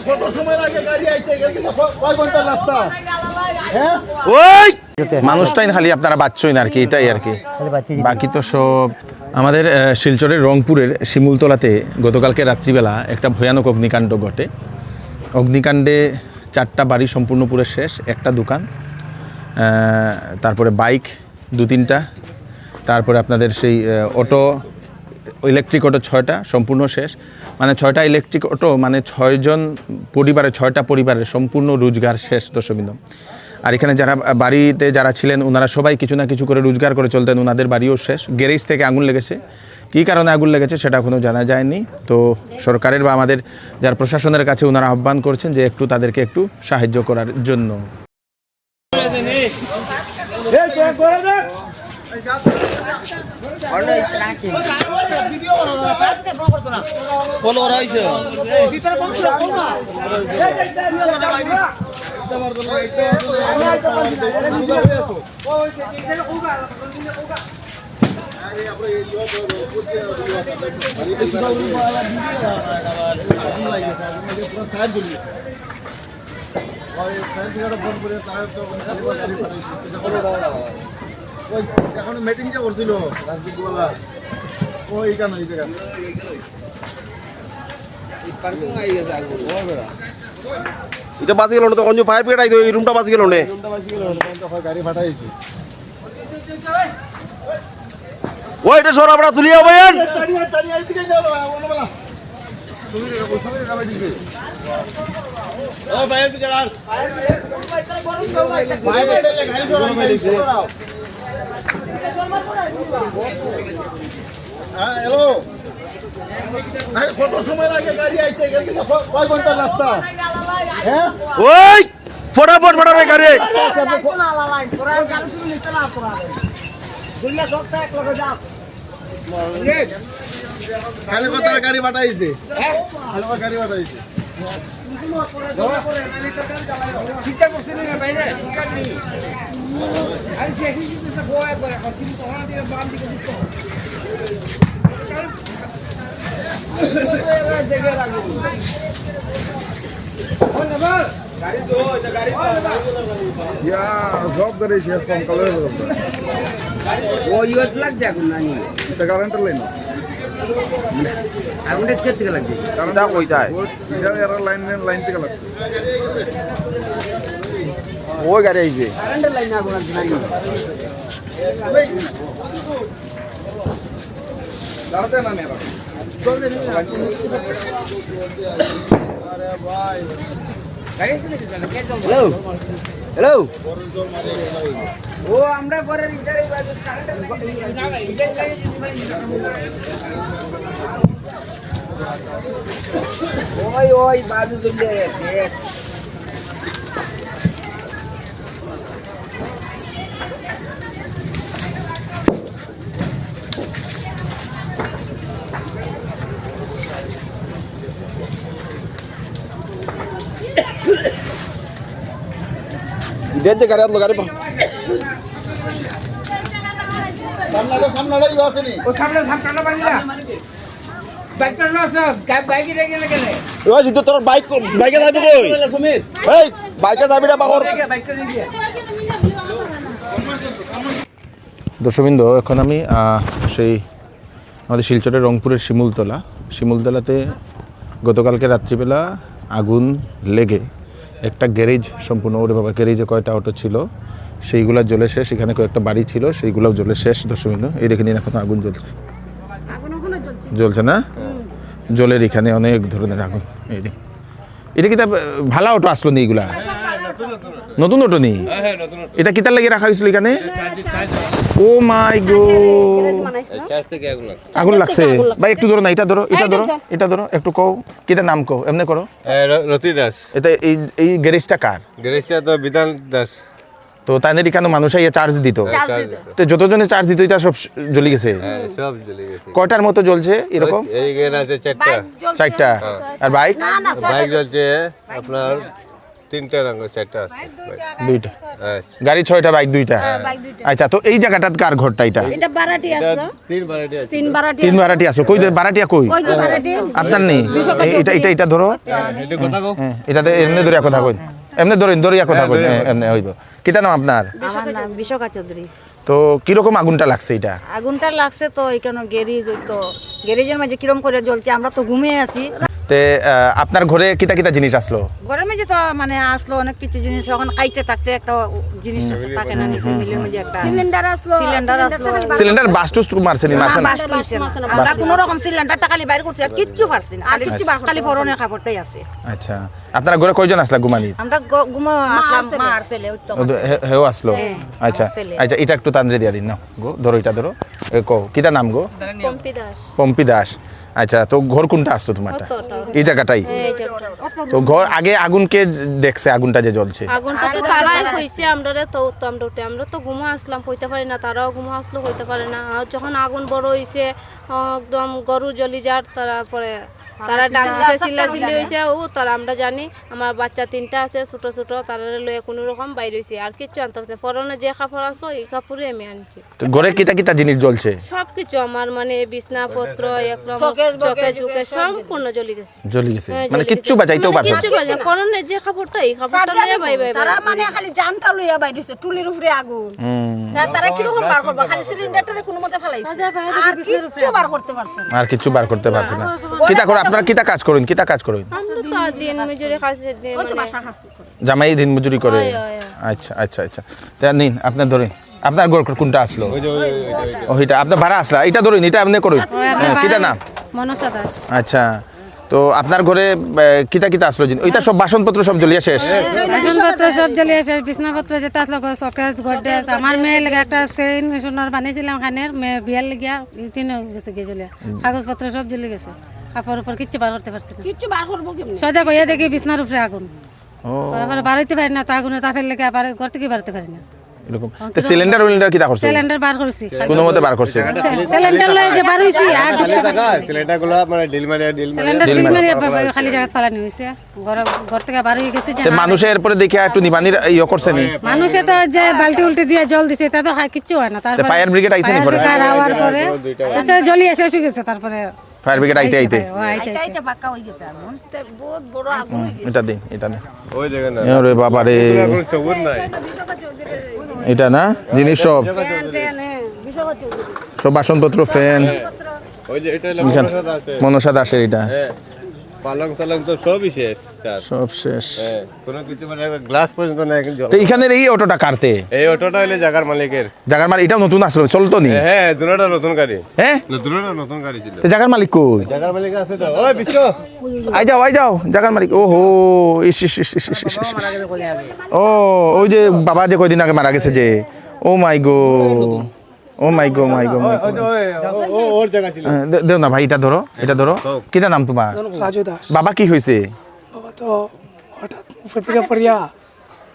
কত সময় লাগে গাড়ি আইতে গেলে কয় ঘন্টার রাস্তা? হ্যাঁ ওই মানুষটাই খালি আপনারা বাচ্চই না আর কি, এটাই আর কি, বাকি তো সব। আমাদের শিলচরের রংপুরের শিমুলতলাতে গতকালকে রাত্রিবেলা একটা ভয়ানক অগ্নিকাণ্ড ঘটে। অগ্নিকাণ্ডে 4টা বাড়ি সম্পূর্ণ পুরো শেষ, একটা দোকান, তারপরে বাইক 2-3টা, তারপরে আপনাদের সেই অটো, ইলেকট্রিক অটো 6টা সম্পূর্ণ শেষ। মানে 6টা ইলেকট্রিক অটো, মানে 6জন পরিবারের 6টা পরিবারের সম্পূর্ণ রোজগার শেষ দর্শকবৃন্দ। আর এখানে যারা বাড়িতে যারা ছিলেন ওনারা সবাই কিছু না কিছু করে রোজগার করে চলতেন, ওনাদের বাড়িও শেষ। গ্যারেজ থেকে আগুন লেগেছে, কী কারণে আগুন লেগেছে সেটা এখনও জানা যায়নি। তো সরকারের বা আমাদের যারা প্রশাসনের কাছে ওনারা আহ্বান করছেন যে একটু তাদেরকে একটু সাহায্য করার জন্য। এখন মিটিং যে করছিল রাজনীতিওয়ালা ওই কেন এটা বাঁচি গেল না, তো অন্য ফায়ার ব্রিগেড আইতো, এই রুমটা বাঁচি গেল না, গাড়ি ফাটাইছে। ওই এটা সর, আমরা তুলিয়া ভাইয়ান হ্যালো, কত সময় লাগে গাড়ি আইতে গেলে কয় ঘন্টার রাস্তা? হ্যাঁ ওই ফটাফট ফটাফট গাড়ি খালি কথা গাড়ি ফাটাইছে, গাড়ি ফাটাইছে। জব করে শেষ কম কালে ও ইউএস লাগছে এখন নানি এটা কারেন্টের লাইন, আগুনটা কে থেকে লাগছে কারণটা কইতায় এটা এরা লাইন থেকে লাগছে। ওই গাড়ি আইছে কারেন্টের লাইনে আগুন লাগছে নানি দাঁড়াতে না মেরা চলতে নিবি না আরে ভাই গাড়ি চলে গেল কে চল হ্যালো হ্যালো ও আমরা করে ইধারে বাজে কারেন্টের না ইধারে লাগে ওই ওই বাজু চলে শেষ ইডেতে গাড়ি আনলো, গাড়ি সামনাটা ইউ আসেনি। ও সামনে বাংলা বাইকটা না সব বাইকে রেখে গেলে ওই জিতো তোর বাইকে যাবি কই? সমীর এই বাইকে যাবি না বাকর? বাইকটা রেখে দর্শকবৃন্দ, এখন আমি সেই আমাদের শিলচরের রংপুরের শিমুলতলাতে গতকালকে রাত্রিবেলা আগুন লেগে একটা গ্যারেজ সম্পূর্ণ, ওরে বাবা গ্যারেজে কয়টা অটো ছিল সেইগুলো জ্বলে শেষ, এখানে কয়েকটা বাড়ি ছিল সেইগুলোও জ্বলে শেষ দর্শকবৃন্দ। এই দেখে নিন এখন আগুন জ্বলছে না, জলের এখানে অনেক ধরনের আগুন। এই যে এটা কি ভালো অটো আসলো নি? এগুলা নতুন অটো নি? এটা কিতার লাগে রাখা হয়েছিল এখানে? ও মাই গড, আগুন লাগছে ভাই। একটু ধরো না, এটা ধরো, এটা ধরো একটু কও, কিতার নাম কও, এমনি করো। রতি দাস। এটা এই গ্যারেজটা কার? গ্যারেজটা তো বিধান দাস। তো তাদের এখানে মানুষ আইয়া চার্জ দিত, তো যতজনে চার্জ দিত এটা সব জ্বলে গেছে। সব জ্বলে গেছে। কয়টার মতো জ্বলছে এরকম? এইখানে আছে 4টা। 4টা। আর বাইক বাইক জ্বলছে আপনার তিনটা রঙ চারটা আছে দুইটা আচ্ছা গাড়ি 6টা বাইক 2টা আচ্ছা তো এই জায়গাটাত কার ঘরটা এটা এটা বারাটি আসলো তিন বারেটি আছে তিন বারাটি তিন ভাড়াটি আছে কই ভাড়াটিয়া কই কই যে বারাটি আপনার নেই এটা এটা এটা ধরো এটা কথা কও হ্যাঁ এটাতে এমনি ধরিয়া কথা কই এমনি ধরিয়া কথা কই এমনি হইব কিটা নাম আপনার আমার নাম বিশাখা চৌধুরী। তো কিরকম আগুনটা লাগছে এটা আগুনটা লাগছে তো এখানে গ্যারেজ ওই তো গ্যারেজের মাঝে কিরম করে জ্বলছে আমরা তো ঘুমিয়ে আছি। তে আপনার ঘরে কিতা কিতা জিনিস আসলো ঘরের মাঝে তো মানে আসলো অনেক কিছু জিনিস এখন খাইতে থাকতে একটা জিনিস থাকে না ফ্যামিলির মাঝে একটা সিলিন্ডার আসলো সিলিন্ডার আসলো সিলিন্ডার বাস্টুস মারছে নি মারছে না বাস্ট হইছে না। আমরা কোনো রকম সিলিন্ডারটা খালি বাইর করছি আর কিচ্ছু পারছি না খালি পরনের কাপড়টাই আছে। আচ্ছা আপনার ঘরে কয়জন আসলা ঘুমানি আমরা ঘুমো আসলাম মা আর ছেলে ওই তো হেও আসলো হ্যাঁ, আচ্ছা ছেলে। আচ্ছা এটা একটু তান্দ্রে দিয়া দিন না গো ধরো এটা ধরো কো কিতা নাম গো পম্পি দাস পম্পি দাস আচ্ছা তো ঘর কোনটা আসলো তোমারটা এই জায়গাটাই এই যে তো ঘর আগে আগুন কে দেখছে আগুনটা যে জ্বলছে আগুনটা তো তারাই হইছে আমরা তো আমরা তো ঘুমো আসলাম হইতে পারি না তারাও ঘুমো আসলো হইতে পারে না আর যখন আগুন বড় হইছে একদম গরু জ্বলি যার তারপরে তারা ডাকছে চিল্লাচিল্লি হয়েছে ও তারা আমরা জানি আমার বাচ্চা 3টা আছে ছোট ছোট তারা লয়ে কোনো রকম বাইর হইছে আর কিচ্ছু আনতে পারছে পরনে যে কাপড় আসলো এই কাপড়ই আমি আনছি তো ঘরে কিতা কিতা জিনিস জ্বলছে সবকিছু আমার মানে বিছনাপত্র একদম চোখে চোখে সম্পূর্ণ জ্বলি গেছে জ্বলি গেছে হ্যাঁ, মানে জ্বলি কিচ্ছু গেছে। বাঁচাইতেও মানে পারছে না। কিচ্ছু বাঁচা পরনে যে কাপড়টা এই কাপড়টা লয়ে বাই বাই তারা মানে খালি জানটা লইয়া বাইরেছে টুলির উপরে আগুন তারা কিরকম বার করবে খালি সিলিন্ডারটারে কোনো মতে ফেলাইছে আর কিচ্ছু বার করতে পারছে না। আর কিছু বার করতে পারছে না কিতা করে আপনারা কিতা কাজ করেন কিতা কাজ করেন আমরা তো আর দিন মজুরি কাছে ওই তো মানে বাসা খাসি করে জামাই দিন মজুরি করে হয়, হয়, আচ্ছা আচ্ছা আচ্ছা তা নিন আপনার ধরে আপনার ঘর কোনটা আসলো ওইটা আপনার ভাড়া আসলা এটা ধরুন এটা আপনি করুন কিতা নাম মনসা দাস আচ্ছা তো আপনার ঘরে কিতা কিতা আসলো জিনিস ওইটা সব বাসনপত্র সব জ্বলিয়ে শেষ বাসনপত্র সব জ্বলিয়ে শেষ বিছনাপত্র যেটা আসলো শোকেস গডরেজ আমার মেয়ের লেগে একটা চেইন সোনার বানিয়েছিলাম খানের মেয়ে বিয়ার লেগিয়া তিনও গেছে গিয়ে জ্বলিয়া কাগজপত্র সব জ্বলে গেছে কাপড় উপর কিচ্ছু বার করতে পারছি না কিচ্ছু বার করবো কেমনি সজা কইয়া দেখি বিছনার উপরে আগুন এবার বাড়াইতে পারি না তো আগুনে তাপের লেগে আবার ঘর থেকে বাড়াতে পারি না এরকম তো সিলিন্ডার কিতা করছে সিলিন্ডার বার করছি কোনো মতে বার করছে সিলিন্ডার লয়ে যে বার হইছি আর সিলেটাগুলো মানে ডিল মারিয়া সিলিন্ডার ডিল মারি খালি জায়গা ফালানি হইছে ঘর থেকে বার হয়ে গেছে তো মানুষে এরপরে দেখে একটু নিবানির ইয়ে করছে নি মানুষে তো যে বালতি উল্টে দিয়ে জল দিছে তা তো কিচ্ছু হয় না তারপরে ফায়ার ব্রিগেড আইছে নি পরে হওয়ার পরে আচ্ছা জ্বলিয়ে শেষ হয়ে গেছে তারপরে ফায়ার ব্রিগেড আইতে আইতে আইতে আইতে পাক্কা হয়ে গেছে আগুন। বহুত বড় আগুন এটা দিন এটা দিন ওই জায়গা না ওরে বাবা রে কোনো চবুর নাই এটা না জিনিস সব সব বাসনপত্র ফ্যান ওই যে এটা হলো এখানে মনসা দাস মনসা দাসের এটা হ্যাঁ পালং সালং তো সবই শেষ স্যার সব শেষ হ্যাঁ কোনো কিছু মানে গ্লাস পর্যন্ত না এখন তো এখানের এই অটোটা কাটতে এই অটোটা হইলে জাগার মালিকের জাগার মালিক এটাও নতুন আসলো চলতো নি হ্যাঁ দুটোটা নতুন গাড়ি হ্যাঁ দুটোটা নতুন গাড়ি ছিল তো জাগার মালিক কই জাগার মালিক আছে তো ওই বিশ্ব আই যাও জাগার মালিক ওহো ইস ইস ইস ইস ইস ইস। ও ওই যে বাবা যে কয়দিন আগে মারা গেছে যে ও মাই গো ও মাই গো মাই গো ওর জায়গা ছিল দেও না ভাই এটা ধরো কিটা নাম তোমার রাজু দাস বাবা কি হয়েছে বাবা তো হঠাৎ উপর থেকে পড়িয়া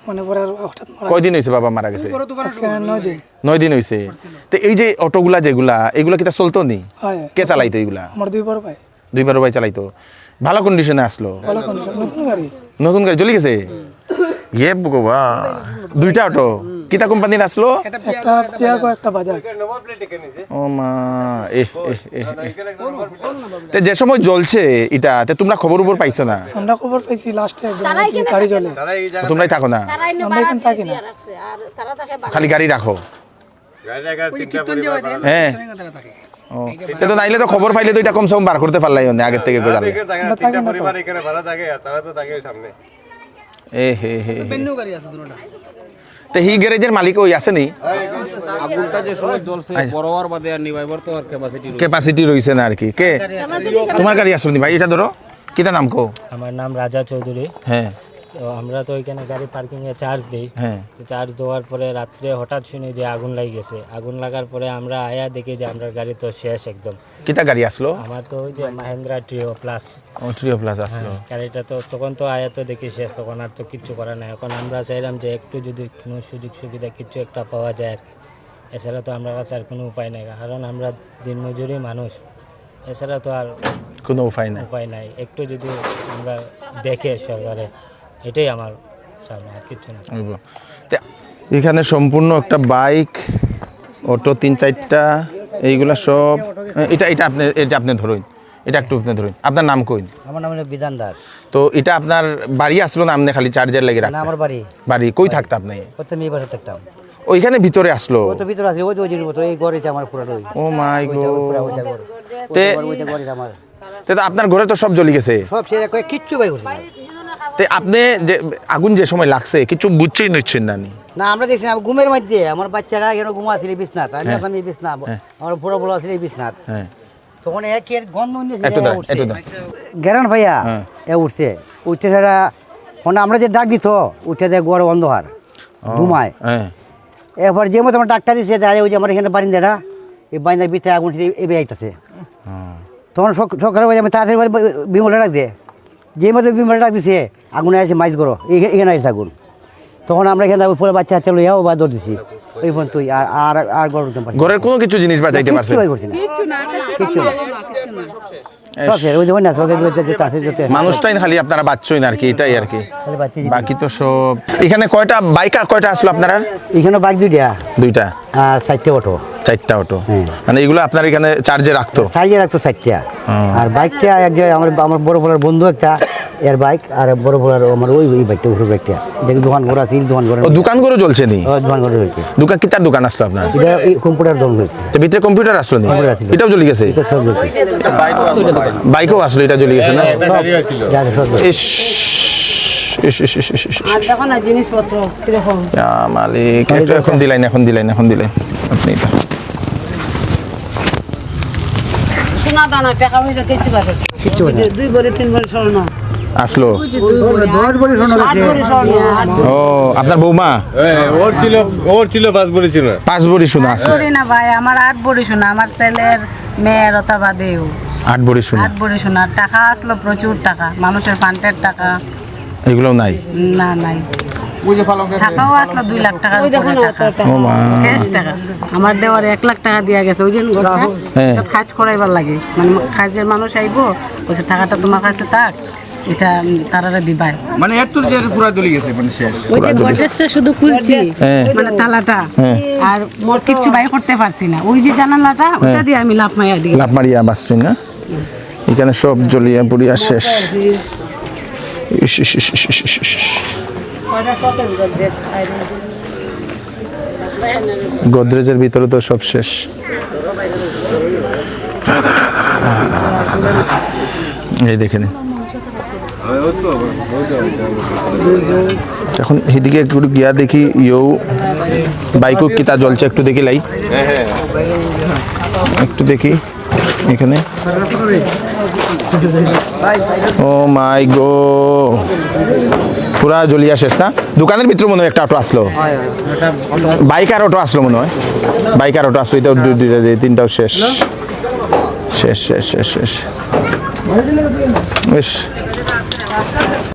মনে পড়ে আর হঠাৎ মারা কয়দিন হয়েছে বাবা মারা গেছে আজকে 9 দিন 9 দিন হয়েছে তো এই যে অটোগুলা যেগুলা এগুলা কিটা চলতো নি হয় কে চালাইতো এগুলা আমার 2 বড় ভাই 2 ভাই চালাইতো ভালো কন্ডিশনে আসলো ভালো কন্ডিশন নতুন গাড়ি নতুন গাড়ি চলে গেছে ইয়ে বাবা 2টা অটো কিটা কোম্পানির আসলো একটা পিয়াগো একটা বাজাজ ও মা তে যে সময় জ্বলছে এটা তে তোমরা খবর উপর পাইছো না আমরা খবর পাইছি লাস্টে গাড়ি চলে তোমরাই থাকো না তারা এনে আমরা এখানে থাকি না রাখছে আর তারা থাকে খালি গাড়ি রাখো গাড়ি রাখার তিনটা পরিবার হ্যাঁ ও তে তো নাইলে তো খবর পাইলে তো এটা কমসে কম বার করতে পারলাই না আগের থেকে কই জানলে এখানে থাকে না, তিনটা পরিবার এখানে ভাড়া থাকে আর তারা তো থাকে সামনে এ হে হে তে হি গ্যারেজের মালিক ওই আছে নি আগুনটা যে সময় জ্বলছে বড় হওয়ার বাদে আর নিভাইবার তো আর ক্যাপাসিটি ক্যাপাসিটি রইছে না আর কি কে তোমার গাড়ি আসলো নি ভাই এটা ধরো কিটা নাম কো আমার নাম রাজা চৌধুরী। হ্যাঁ তো আমরা তো এখানে গাড়ি পার্কিংয়ে চার্জ দিই। হ্যাঁ তো চার্জ দেওয়ার পরে রাত্রে হঠাৎ শুনি যে আগুন লেগে গেছে। আগুন লাগার পরে আমরা আয়া দেখি যে আমরা গাড়ি তো শেষ একদম। কিটা গাড়ি আসলো আমার তো ওই যে মাহিন্দ্রা ট্রিও প্লাস। ও ট্রিও প্লাস আসলো গাড়িটা তো তখন তো আয়া তো দেখি শেষ, তখন আর তো কিচ্ছু করার নাই। এখন আমরা চাইলাম যে একটু যদি কোনো সুযোগ সুবিধা কিছু একটা পাওয়া যায় আর কি। এছাড়া তো আমরা কাছে আর কোনো উপায় নাই, কারণ আমরা দিনমজুরি মানুষ, এছাড়া তো আর কোনো উপায় নাই। উপায় নাই। একটু যদি আমরা দেখে সরকারে, এটাই আমার সামনে আর কিচ্ছু না। এখানে সম্পূর্ণ একটা বাইক, অটো 3-4টা, এইগুলা সব। এটা আপনি ধরুন, এটা একটু আপনি ধরুন। আপনার নাম কই? আমার নাম হলো বিধান দাস। তো এটা আপনার বাড়ি আসলো না, আপনি খালি চার্জার লেগে রাখতেন? না, আমার বাড়ি। বাড়ি কই থাকতে আপনি? প্রথমে এই বাসা থাকতাম। ওইখানে ভিতরে আসলো? ও তো ভিতরে আছে, ওই তো এই ঘরেতে আমার পুরো ওই। ও মাই গড। তে ওইটা ঘরে আমার। তে তো আপনার ঘরে তো সব জ্বলি গেছে? সব সে কিচ্ছু বাই করছে না। তে আপনি যে আগুন যে সময় লাগছে কিছু বুঝছেই নিচ্ছেন না? না, আমরা দেখছি না, ঘুমের মধ্যে আমার বাচ্চারা এখানে ঘুমা আসলে বিছনাথ, আমি বিছনাথ, আমার বড় বড় আসলে বিছনাথ। হ্যাঁ, তখন একের গন্ধ একটু গেরান ভাইয়া এ উঠছে, উঠতে সেটা মানে আমরা যে ডাক দিত উঠে দেয় গড় অন্ধকার ঘুমায়। এরপর যে মতো আমার ডাক্তার দিচ্ছে ওই যে আমার এখানে বারিন্দাটা, এই বারিন্দার ভিতরে আগুন এবে আইতেছে। তখন সকালে আমি তাড়াতাড়ি বিমলটা ডাক দিয়ে, যে মতো বিমলটা ডাক দিছে আগুনে আছে মাইজ করো, এখানে আছে আগুন। তখন আমরা এখানে পুরো বাচ্চা চলো যাও বা দৌড় দিছি ওই ফোন তুই আর গড় উঠতে পারি। ঘরের কোনো কিছু জিনিস বাঁচাইতে পারছে না? কিচ্ছু না। মানুষটাই খালি আপনারা বাচ্চই না আর কি, এটাই আর কি, বাকি তো সব। এখানে কয়টা বাইক কয়টা আসলো আপনারা? এখানে বাইক দুইটা আর 4টে অটো। 4টা অটো, মানে এগুলো আপনার এখানে চার্জে রাখতো? 4টা। আর বাইকটা আমার বড় বড়ার বন্ধু একটা এর বাইক, আর বড় বড়ার আমার ওই বাইকটা উপরে বাইকটা দেখি দোকান ঘর আছে, দোকান ঘর। দোকান ঘরও জ্বলছে নি? দোকান ঘর জ্বলছে। দোকান কি তার দোকান আসলো আপনার? এটা কম্পিউটার দোকান হয়েছে। তো ভিতরে কম্পিউটার আসলো নি? এটাও জ্বলে গেছে? বাইকও আসলো, এটা জ্বলে গেছে না? জিনিসপত্র কিরকম মালিক, এখন দিলেন আপনি। সোনা দানা টাকা পয়সা কিছু 2 ভরি 3 ভরি স্বর্ণ আসলো। 10 ভরি স্বর্ণ। ও আপনার বৌমা? ওর ছিল 5 ভরি ছিল। 5 ভরি সোনা আসলো না ভাই, আমার 8 ভরি সোনা, আমার ছেলের মেয়ের ওটা বাদেও 8 ভরি সোনা। 8 ভরি সোনা। টাকা আসলো প্রচুর টাকা, মানুষের ফান্ডের টাকা। এগুলো নাই? না, নাই। টাকাও আসলো 2 লাখ টাকা ক্যাশ টাকা। আমার দেওয়ার 1 লাখ টাকা দিয়া গেছে ওই যে কাজ করাইবার লাগে, মানে কাজের মানুষ আইবো বলছে টাকাটা তোমার কাছে থাক, এটা তারারে দিবাই। মানে এত যে পুরো জ্বলে গেছে, মানে শেষ। ওই যে গডরেজটা শুধু খুলছি, মানে তালাটা, আর মোর কিচ্ছু বাই করতে পারছি না। ওই যে জানালাটা ওটা দিয়ে আমি লাফ মারিয়া বাসছি না। এখানে সব জ্বলিয়া পুড়িয়া শেষ। গোদরেজের ভিতরে তো সব শেষ। এই দেখেন, এখন এদিকে একটু গিয়া দেখি ইউ বাইকও কিতা জ্বলছে, একটু দেখি লাই, একটু দেখি এখানে। ও মাই গো, পুরা জ্বলিয়া শেষ না? দোকানের ভিতরে মনে হয় একটা অটো আসলো, বাইক আর অটো আসলো মনে হয়, বাইক আর অটো আসলো, এটাও 3টাও শেষ শেষ শেষ শেষ শেষ। বেশ